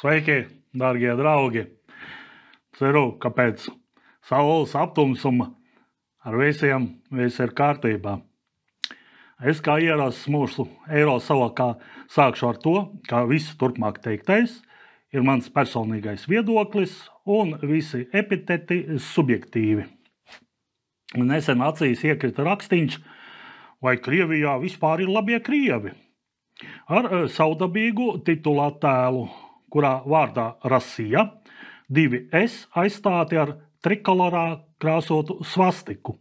Sveiki, dārgie draugi! Ceru, ka pēc saules aptumsuma ar visiem viss ir kārtībā. Es kā ierasts mūsu eiro savakā sākšu ar to, ka viss turpmāk teiktais ir mans personīgais viedoklis un visi epiteti subjektīvi. Nesen acīs iekrita rakstīns, vai Krievijā vispār ir labie krievi, ar savdabīgu titulātēlu, kurā vārdā Rasija 2 S aizstāti ar trikolorā krāsotu svastiku.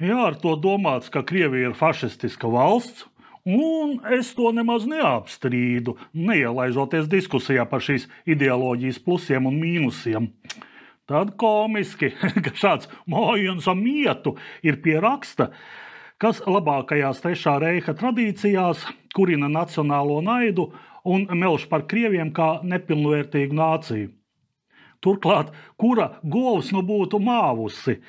Jā, ar to domāts, ka Krievija ir fašistiska valsts, un es to nemaz neapstrīdu, neielaižoties diskusijā par šīs ideoloģijas plusiem un mīnusiem. Tad komiski, ka šāds mājiens ar mietu ir pie raksta, kas labākajās Trešā reiha tradīcijās kurina nacionālo naidu un melž par krieviem kā nepilnvērtīgu nāciju. Turklāt, kura govs nu būtu māvusi?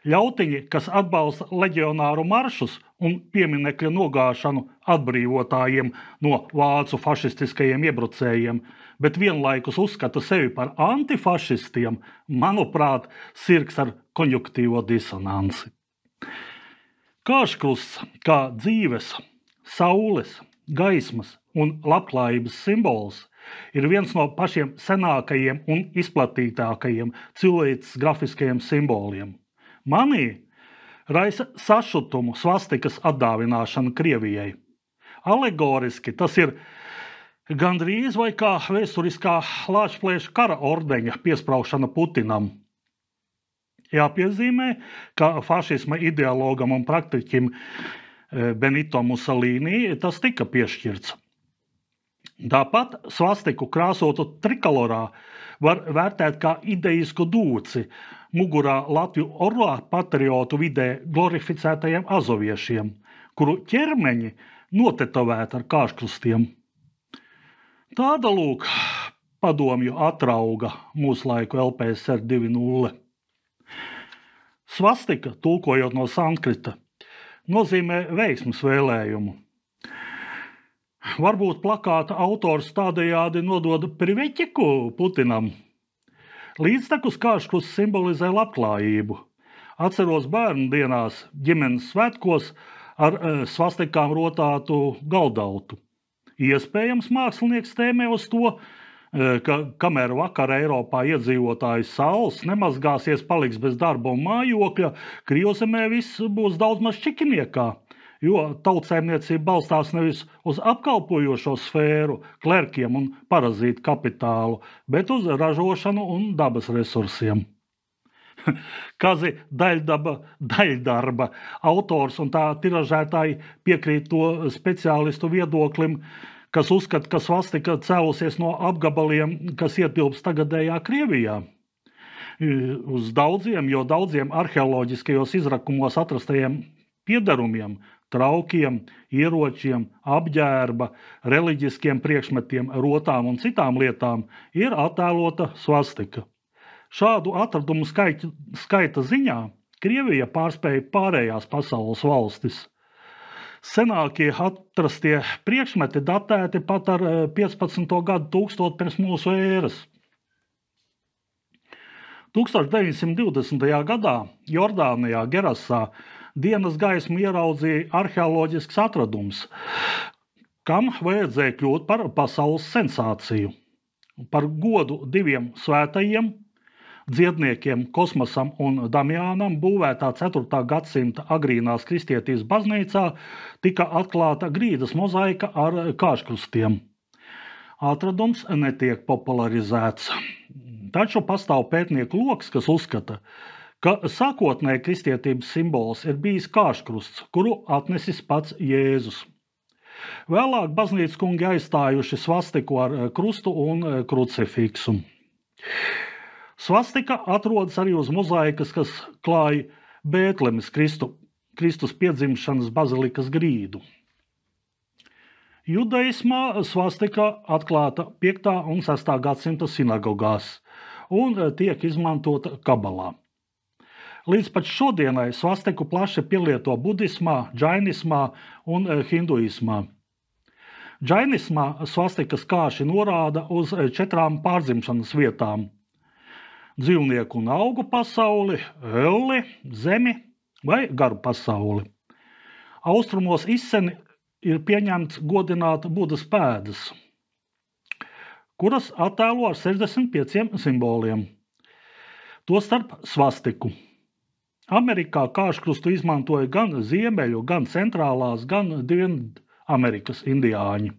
Ļautiņi, kas atbalsta leģionāru maršus un pieminekļa nogāšanu atbrīvotājiem no vācu fašistiskajiem iebrucējiem, bet vienlaikus uzskata sevi par antifašistiem, manuprāt, sirgs ar konjunktīvo disonanci. Kāškrusts kā dzīves, saules, gaismas un labklājības simbols ir viens no pašiem senākajiem un izplatītākajiem cilvēces grafiskajiem simboliem. Manī raisa sašutumu svastikas atdāvināšana Krievijai. Alegoriski tas ir gandrīz vai kā vēsturiskā Lāčplēša kara ordeņa piespraušana Putinam. Jāpiezīmē, ka fašisma ideologam un praktiķim Benito Mussolini tas tika piešķirts. Tāpat svastiku krāsotu trikolorā var vērtēt kā idejisku dūci mugurā Latviju orlā patriotu vidē glorificētajiem azoviešiem, kuru ķermeņi notetovēti ar kāškrustiem. Tāda lūk padomju atrauga mūslaiku LPSR 2.0. Svastika, tulkojot no sanskrita, nozīmē veiksmes vēlējumu. Varbūt plakāta autors tādējādi nodod priveķiku Putinam. Līdztekus kāškrusts simbolizē labklājību. Atceros bērnu dienās, ģimenes svētkos ar svastikām rotātu galdautu. Iespējams, mākslinieks tēmē uz to, ka kamēr vakar Eiropā iedzīvotāji saules nemazgāsies, paliks bez darba un mājokļa, Krievzemē viss būs daudz maz čikiniekā, jo tautsēmniecība balstās nevis uz apkalpojošo sfēru, klerkiem un parazītu kapitālu, bet uz ražošanu un dabas resursiem. Kazi daļdarba autors un tā tiražētāji piekrīt to speciālistu viedoklim, kas uzskata, ka svastika cēlusies no apgabaliem, kas ietilpst tagadējā Krievijā. Uz daudziem arheoloģiskajos izrakumos atrastajiem piedarumiem, traukiem, ieročiem, apģērba, reliģiskiem priekšmetiem, rotām un citām lietām ir attēlota svastika. Šādu atradumu skaita ziņā Krievija pārspēja pārējās pasaules valstis. Senākie atrastie priekšmeti datēti pat ar 15. gadu tūkstotu pirms mūsu ēras. 1920. gadā Jordānijā Gerasā dienas gaismu ieraudzīja arheoloģisks atradums, kam vajadzēja kļūt par pasaules sensāciju. Par godu 2 svētajiem dziedniekiem Kosmasam un Damjānam būvētā 4. gadsimta agrīnās kristietības baznīcā tika atklāta grīdas mozaika ar kāškrustiem. Atradums netiek popularizēts, taču pastāv pētnieku loks, kas uzskata, ka sākotnēji kristietības simbols ir bijis kāškrusts, kuru atnesis pats Jēzus. Vēlāk baznīcas kungi aizstājuši svastiku ar krustu un krucifiksu. Svastika atrodas arī uz mozaikas, kas klāja Bētlemes Kristus piedzimšanas bazilikas grīdu. Judaismā svastika atklāta 5. un 6. gadsimta sinagogās un tiek izmantota kabalā. Līdz pat šodienai svastiku plaši pielieto budismā, džainismā un hinduismā. Džainismā svastikas kāši norāda uz 4 pārdzimšanas vietām – dzīvnieku un augu pasauli, elli, zemi vai garu pasauli. Austrumos izseni ir pieņemts godināt Budas pēdas, kuras attēlo ar 65 simboliem, tostarp svastiku. Amerikā kāškrustu izmantoja gan ziemeļu, gan centrālās, gan Dienvidu Amerikas indiāņi.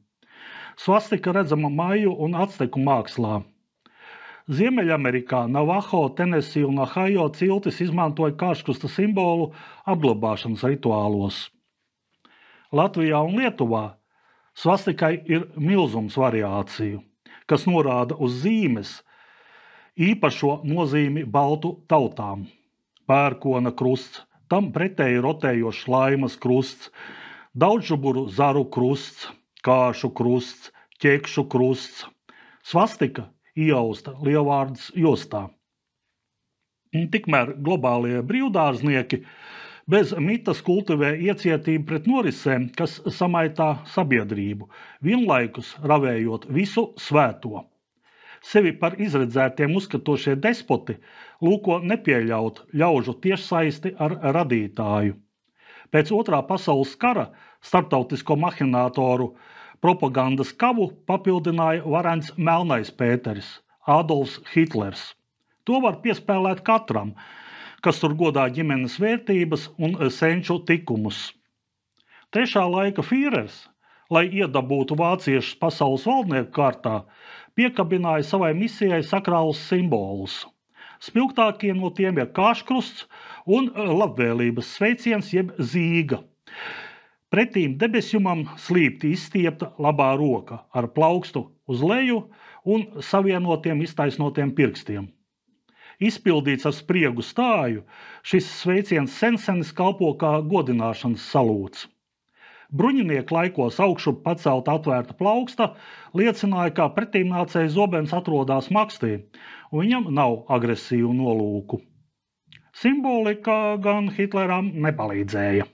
Svastika redzama maju un acteku mākslā. Ziemeļamerikā Navaho, Tenesī un Ohajo ciltis izmantoja kāškrusta simbolu apglabāšanas rituālos. Latvijā un Lietuvā svastikai ir milzums variāciju, kas norāda uz zīmes īpašo nozīmi baltu tautām. Pērkona krusts, tam pretēji rotējošs laimas krusts, daudzžuburu zaru krusts, kāšu krusts, ķekšu krusts. Svastika iausta lielvārdas jostā. Tikmēr globālie brīvdārznieki bez mitas kultivē iecietību pret norisēm, kas samaitā sabiedrību, vienlaikus ravējot visu svēto. Sevi par izredzētiem uzskatošie despoti lūko nepieļaut ļaužu tiešsaisti ar radītāju. Pēc Otrā pasaules kara starptautisko mahinātoru propagandas kavu papildināja varens Melnais Pēteris, Adolfs Hitlers. To var piespēlēt katram, kas tur godā ģimenes vērtības un senču tikumus. Trešā laika Fīrers, lai iedabūtu vāciešus pasaules valdnieku kārtā, piekabināja savai misijai sakrālus simbolus. Spilgtākie no tiem ir kāškrusts un labvēlības sveiciens jeb zīga. Pretīm debesjumam slīpti izstiepta labā roka ar plaukstu uz leju un savienotiem iztaisnotiem pirkstiem. Izpildīts ar spriegu stāju, šis sveiciens sensenis kalpo kā godināšanas salūts. Bruņinieku laikos augšu pacelt atvērta plauksta liecināja, ka pretīmnācēja zobens atrodas makstī, un viņam nav agresīvu nolūku. Simbolika gan Hitleram nepalīdzēja.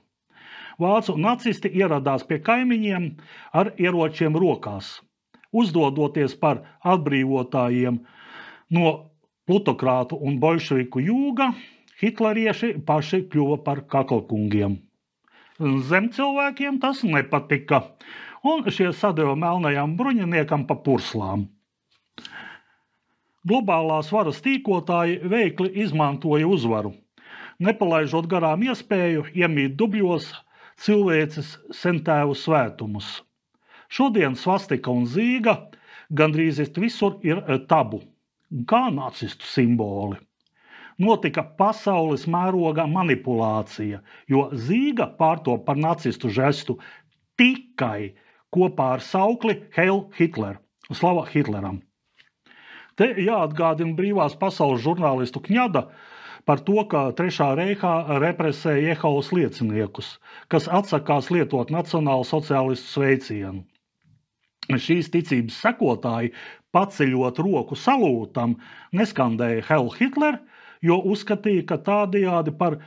Vācu nacisti ieradās pie kaimiņiem ar ieročiem rokās, uzdodoties par atbrīvotājiem no plutokrātu un bolševiku jūga, hitlerieši paši kļuva par kaklkungiem. Zemcilvēkiem tas nepatika, un šie sadeva melnajam bruņiniekam pa purslām. Globālās varas tīkotāji veikli izmantoja uzvaru, nepalaižot garām iespēju iemīt dubļos cilvēces sentēvu svētumus. Šodien svastika un zīga gandrīz visur ir tabu, kā nacistu simboli. Notika pasaules mēroga manipulācija, jo zīga pārtop par nacistu žestu tikai kopā ar saukli Heil Hitler, slava Hitleram. Te jāatgādina brīvās pasaules žurnālistu Kņada par to, ka Trešā reihā represē Jehovas lieciniekus, kas atsakās lietot nacionālu sociālistu sveicienu. Šīs ticības sekotāji, paceļot roku salūtam, neskandēja Heil Hitler, jo uzskatīja, ka tādējādi par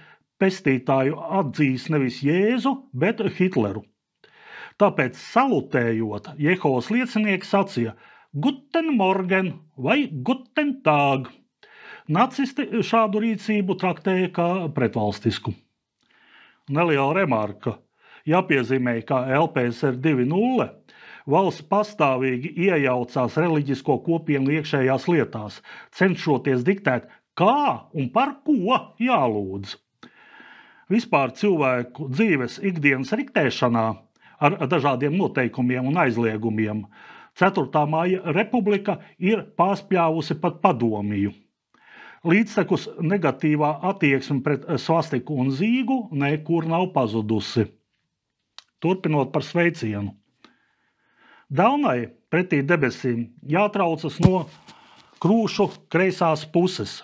pestītāju atzīs nevis Jēzu, bet Hitleru. Tāpēc salutējot, Jehovas liecinieki sacīja Guten Morgen vai Guten Tag. Nacisti šādu rīcību traktēja kā pretvalstisku. Neliela remarka. Jāpiezīmē, ka LPSR 2.0 valsts pastāvīgi iejaucās reliģisko kopienu iekšējās lietās, cenšoties diktēt, kā un par ko jālūdz. Vispār cilvēku dzīves ikdienas riktēšanā ar dažādiem noteikumiem un aizliegumiem 4. Maija republika ir pārspļāvusi pat padomiju. Līdztekus negatīvā attieksme pret svastiku un zīgu nekur nav pazudusi. Turpinot par sveicienu. Daunai pretī debesīm jātraucas no krūšu kreisās puses,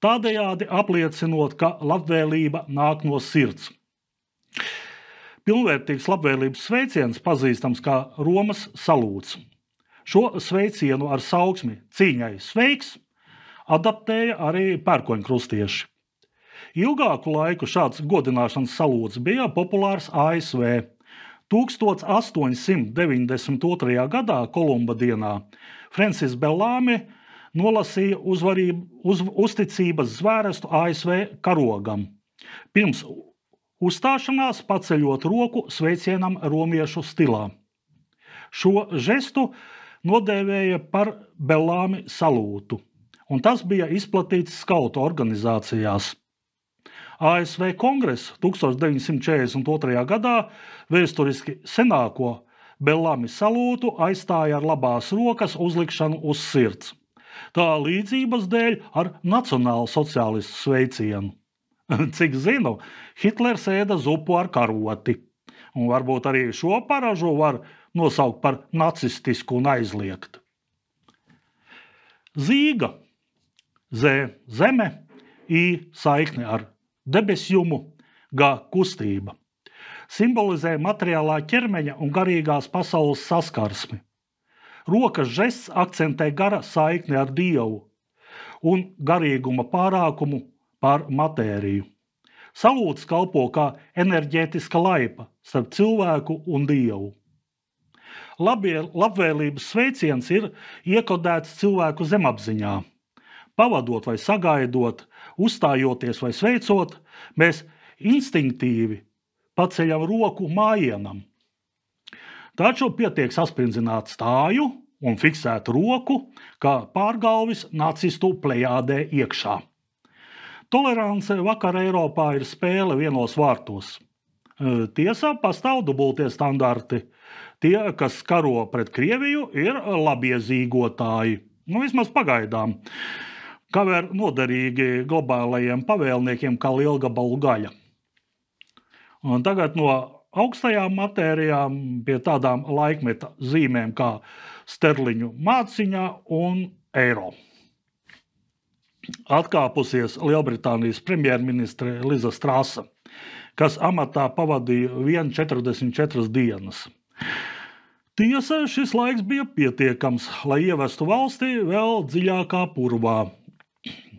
tādējādi apliecinot, ka labvēlība nāk no sirds. Pilnvērtīgs labvēlības sveiciens pazīstams kā Romas salūts. Šo sveicienu ar sauksmi cīņai sveiks adaptēja arī pērkoņkrustieši. Ilgāku laiku šāds godināšanas salūts bija populārs ASV. 1892. gadā Kolumba dienā Francis Bellamy nolasīja uzticības zvērestu ASV karogam. Pirms uzstāšanās paceļot roku sveicienam romiešu stilā. Šo žestu nodēvēja par Bellamy salūtu, un tas bija izplatīts skautu organizācijās. ASV kongress 1942. gadā vēsturiski senāko Bellamy salūtu aizstāja ar labās rokas uzlikšanu uz sirds. Tā līdzības dēļ ar nacionālu sociālistu sveicienu. Cik zinu, Hitlers ēda zupu ar karoti, un varbūt arī šo paražu var nosaukt par nacistisku un aizliegt. Zīga, zeme, saikne ar debesjumu, kustība. Simbolizē materiālā ķermeņa un garīgās pasaules saskarsmi. Rokas žests akcentē gara saikni ar Dievu un garīguma pārākumu pār matēriju. Salūts kalpo kā enerģētiska laipa starp cilvēku un Dievu. Labvēlības sveiciens ir iekodēts cilvēku zemapziņā. Pavadot vai sagaidot, uzstājoties vai sveicot, mēs instinktīvi paceļam roku mājienam. Taču pietiek sasprindzināt stāju un fiksēt roku, kā pārgalvis nacistu plejādē iekšā. Tolerance vakar Eiropā ir spēle vienos vārtos. Tiesā pastāv dubultie standarti. Tie, kas karo pret Krieviju, ir labiezīgotāji. Vismaz pagaidām. Kavēr noderīgi globālajiem pavēlniekiem kā lielgabalu gaļa. Un tagad no augstajām matērijām pie tādām laikmeta zīmēm kā sterliņu māciņa un eiro. Atkāpusies Lielbritānijas premjerministre Liza Trasa, kas amatā pavadīja 1,44 dienas. Tiesa, šis laiks bija pietiekams, lai ievestu valsti vēl dziļākā purvā.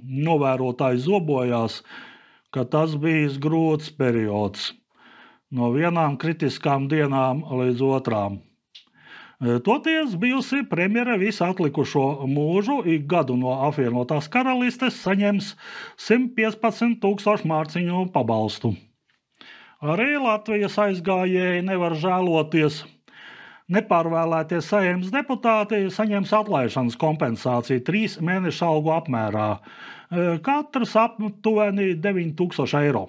Novērotāji zobojās, ka tas bijis grūts periods, no vienām kritiskām dienām līdz otrām. Toties bijusi premjera visu atlikušo mūžu ik gadu no apvienotās karalistes saņems 115,000 mārciņu pabalstu. Arī Latvijas aizgājēji nevar žēloties. Nepārvēlētie Saeimas deputāti saņems atlaišanas kompensāciju 3 mēnešu algu apmērā, katrs aptuveni 9,000 eiro.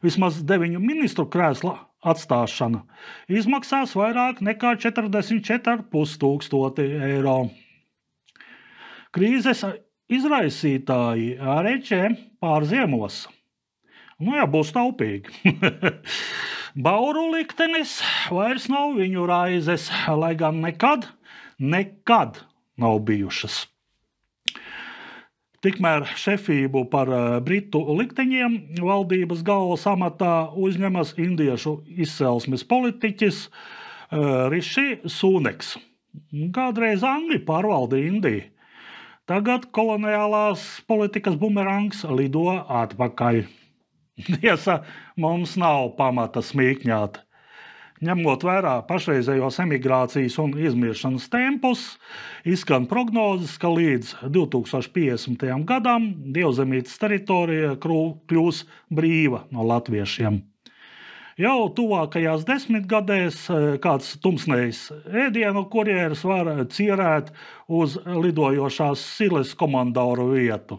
Vismaz 9 ministru krēsla atstāšana izmaksās vairāk nekā 44,500 eiro. Krīzes izraisītāji reķē pārziemos. Ja būs taupīgi. Bauru liktenis vairs nav viņu raizes, lai gan nekad nav bijušas. Tikmēr šefību par britu likteņiem valdības galvas amatā uzņemas indiešu izcelsmes politiķis Riši Sunaks. Kādreiz Angļi pārvaldīja Indiju. Tagad koloniālās politikas bumerangs lido atpakaļ. Tiesa, mums nav pamata smīkņāt. Ņemot vērā pašreizējos emigrācijas un izmiršanas tempus, izskan prognozes, ka līdz 2050. gadam Dievzemītes teritorija kļūs brīva no latviešiem. Jau tuvākajās 10 gadēs kāds tumsnējs ēdienu kurjeris var cierēt uz lidojošās Siles komandoru vietu.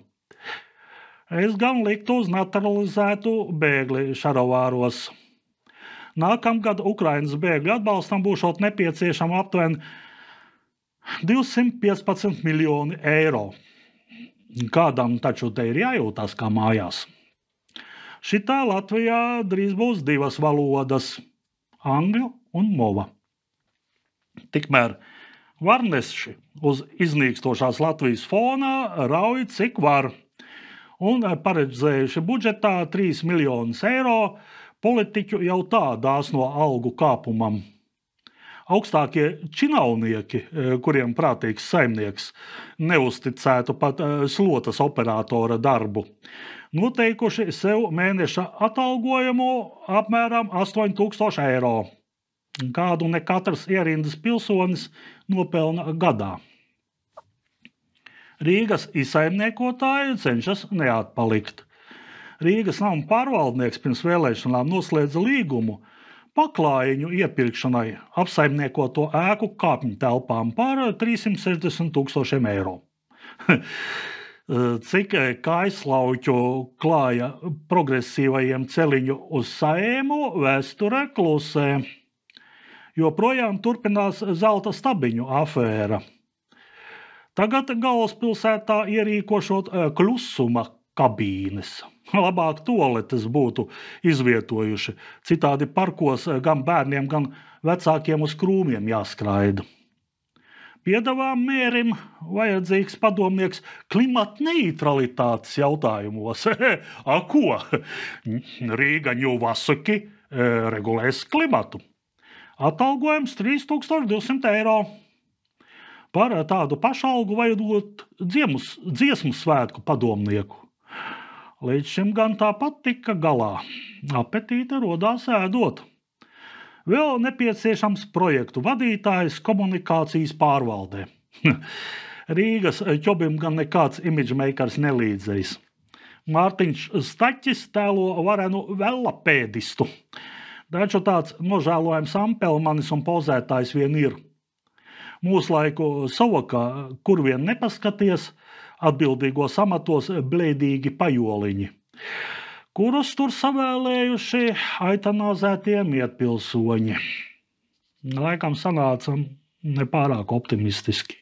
Es gan liktu uz naturalizētu bēgli šarovāros. Nākamgad Ukrainas bēgļu atbalstam būšot nepieciešama aptuveni 215 miljoni eiro. Kādam taču te ir jājūtās kā mājās. Šitā Latvijā drīz būs 2 valodas – angļu un mova. Tikmēr varneši uz iznīkstošās Latvijas fonā rauj cik var. Un paredzējuši budžetā 3 miljonus eiro, politiķu jau tā dāsno algu kāpumam. Augstākie činovnieki, kuriem prātīgs saimnieks, neuzticētu pat slotas operatora darbu, noteikuši sev mēneša atalgojumu apmēram 8,000 eiro. kādu ne katrs ierindas pilsonis nopelna gadā. Rīgas izsaimniekotāji cenšas neatpalikt. Rīgas nama pārvaldnieks pirms vēlēšanām noslēdza līgumu paklājiņu iepirkšanai apsaimniekoto ēku kāpņu telpām par 360 000 eiro. Cik kaislauķu klāja progresīvajiem celiņu uz Saeimu, vēsture klusē. Joprojām turpinās zelta stabiņu afēra. Tagad galvaspilsētā ierīkošot klusuma kabīnes. Labāk toaletes būtu izvietojuši, citādi parkos gan bērniem, gan vecākiem uz krūmiem jāskraida. Piedāvām mērim vajadzīgs padomnieks klimatneitralitātes jautājumos. Ko? Rīga ņuvasuki regulēs klimatu. Atalgojums 3200 eiro. Par tādu pašalgu vajadot dziesmu svētku padomnieku. Līdz šim gan tāpat tika galā. Apetīte rodās ēdot. Vēl nepieciešams projektu vadītājs komunikācijas pārvaldē. Rīgas ķobim gan nekāds imidžmeikars nelīdzējis. Mārtiņš Staķis tēlo varenu velapēdistu. Taču tāds nožēlojams ampelmanis un pozētājs vien ir. Mūslaiku savokā, kur vien nepaskaties, atbildīgos amatos blēdīgi pajoliņi, kurus tur savēlējuši aitanāzētie mietpilsoņi. Laikam sanāca nepārāk optimistiski.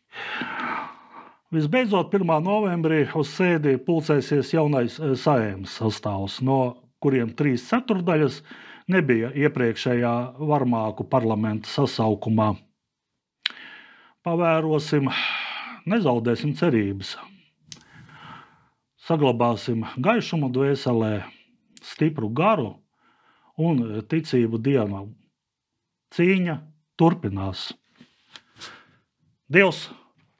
Visbeidzot, 1. novembrī uz sēdi pulcēsies jaunais Saeimas sastāvs, no kuriem 3/4 nebija iepriekšējā Varmāku parlamenta sasaukumā. Pavērosim, nezaudēsim cerības. Saglabāsim gaišumu dvēselē, stipru garu un ticību Dievam. Cīņa turpinās. Dievs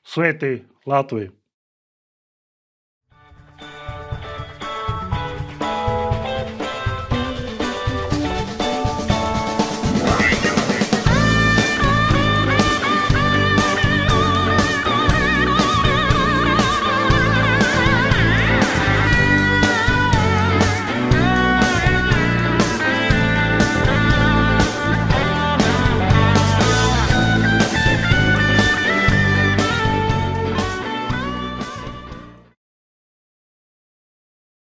svētī Latviju!